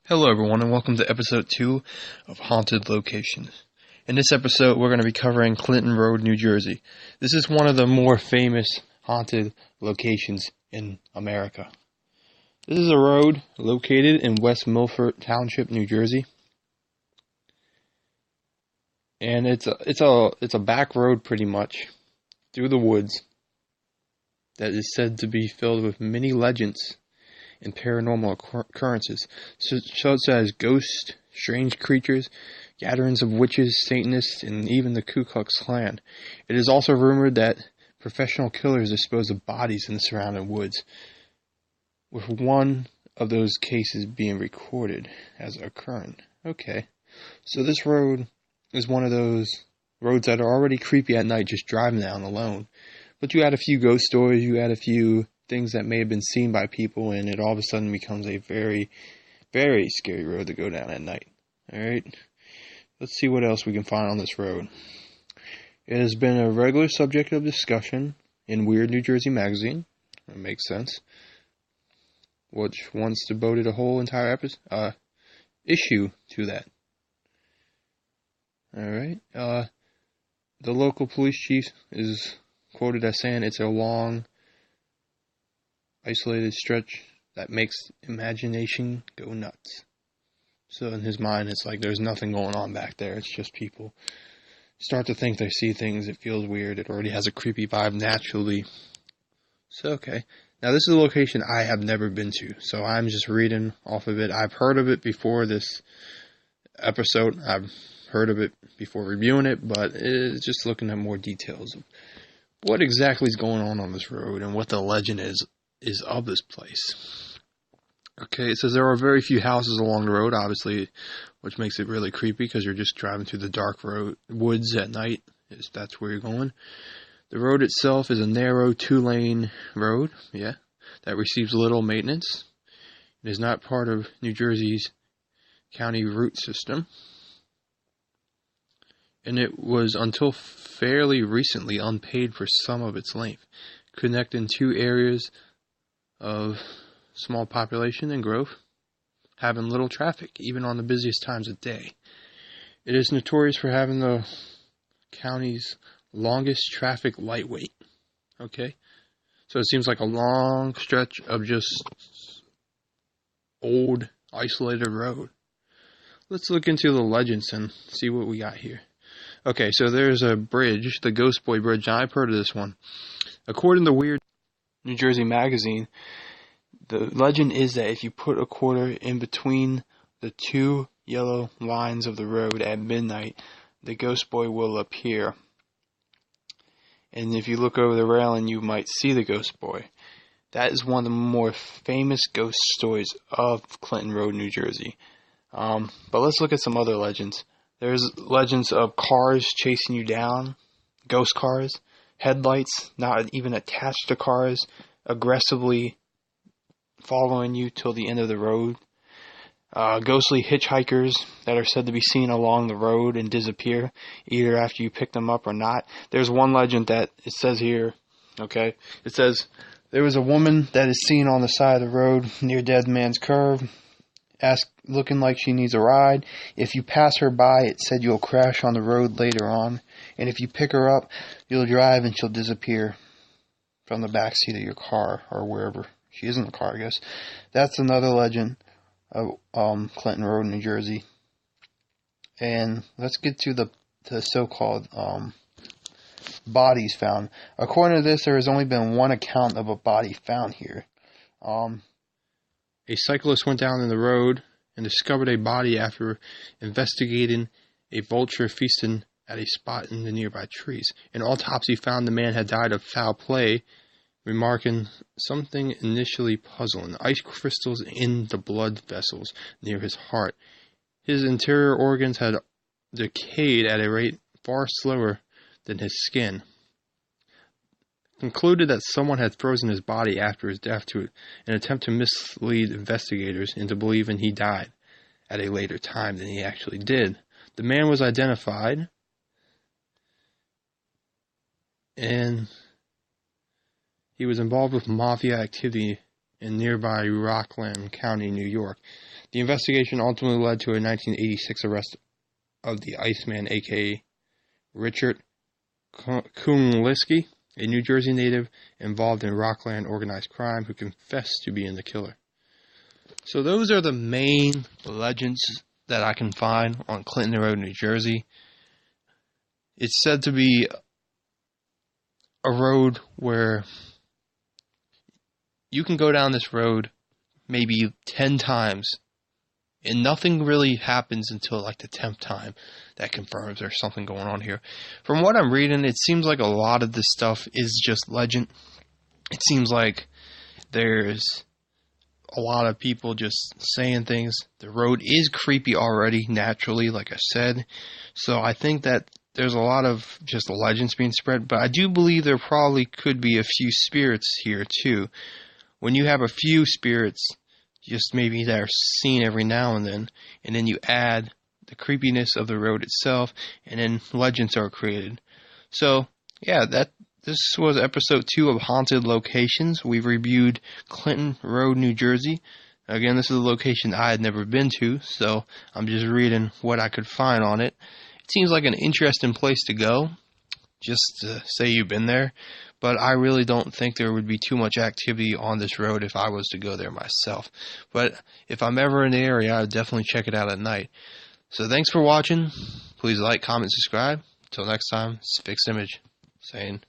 Hello everyone and welcome to episode 2 of Haunted Locations. In this episode we're going to be covering Clinton Road, New Jersey. This is one of the more famous haunted locations in America. This is a road located in West Milford Township, New Jersey. And it's a back road pretty much through the woods that is said to be filled with many legends and paranormal occurrences, such as ghosts, strange creatures, gatherings of witches, Satanists, and even the Ku Klux Klan. It is also rumored that professional killers dispose of bodies in the surrounding woods, with one of those cases being recorded as occurring. Okay, so this road is one of those roads that are already creepy at night just driving down alone. But you add a few ghost stories, you add a few things that may have been seen by people, and it all of a sudden becomes a very, very scary road to go down at night. Alright, let's see what else we can find on this road. It has been a regular subject of discussion in Weird New Jersey magazine. That makes sense. Which once devoted a whole entire issue to that. Alright, the local police chief is quoted as saying it's a long, isolated stretch that makes imagination go nuts. So in his mind, it's like there's nothing going on back there. It's just people start to think they see things. It feels weird. It already has a creepy vibe naturally. So, okay. Now, this is a location I have never been to, so I'm just reading off of it. I've heard of it before this episode. I've heard of it before reviewing it, but it's just looking at more details of what exactly is going on this road and what the legend is of this place. Okay, it says there are very few houses along the road, obviously, which makes it really creepy because you're just driving through the dark woods at night. That's where you're going. The road itself is a narrow 2-lane road, that receives little maintenance. It is not part of New Jersey's county route system. And it was until fairly recently unpaved for some of its length, connecting two areas of small population and growth, having little traffic, even on the busiest times of day. It is notorious for having the county's longest traffic light wait. Okay? So it seems like a long stretch of just old, isolated road. Let's look into the legends and see what we got here. Okay, so there's a bridge, the Ghost Boy Bridge, and I've heard of this one. According to Weird New Jersey magazine, the legend is that if you put a quarter in between the two yellow lines of the road at midnight, the Ghost Boy will appear. And if you look over the railing, you might see the Ghost Boy. That is one of the more famous ghost stories of Clinton Road, New Jersey. But let's look at some other legends. There's legends of cars chasing you down, ghost cars, headlights not even attached to cars, aggressively following you till the end of the road. Ghostly hitchhikers that are said to be seen along the road and disappear, either after you pick them up or not. There's one legend that it says here, okay? It says, there was a woman that is seen on the side of the road near Dead Man's Curve, looking like she needs a ride. If you pass her by, it said you'll crash on the road later on. And if you pick her up, you'll drive and she'll disappear from the back seat of your car or wherever she is in the car, I guess. That's another legend of Clinton Road, New Jersey. And let's get to the so-called bodies found. According to this, there has only been one account of a body found here. A cyclist went down in the road and discovered a body after investigating a vulture feasting at a spot in the nearby trees. An autopsy found the man had died of foul play, remarking something initially puzzling: ice crystals in the blood vessels near his heart. His interior organs had decayed at a rate far slower than his skin. Concluded that someone had frozen his body after his death to an attempt to mislead investigators into believing he died at a later time than he actually did. The man was identified, and he was involved with mafia activity in nearby Rockland County, New York. The investigation ultimately led to a 1986 arrest of the Iceman, aka Richard Kunliski, a New Jersey native involved in Rockland organized crime who confessed to being the killer. So those are the main legends that I can find on Clinton Road, New Jersey. It's said to be a road where you can go down this road maybe 10 times and nothing really happens until like the 10th time that confirms there's something going on here. From what I'm reading, it seems like a lot of this stuff is just legend. It seems like there's a lot of people just saying things. The road is creepy already, naturally, like I said. So I think that there's a lot of just legends being spread. But I do believe there probably could be a few spirits here, too. When you have a few spirits, just maybe that are seen every now and then you add the creepiness of the road itself, and then legends are created. So, yeah, this was episode 2 of Haunted Locations. We've reviewed Clinton Road, New Jersey. Again, this is a location I had never been to, so I'm just reading what I could find on it. It seems like an interesting place to go, just to say you've been there, but I really don't think there would be too much activity on this road if I was to go there myself. But if I'm ever in the area, I would definitely check it out at night. So thanks for watching. Please like, comment, subscribe. Until next time, it's Fixed Image saying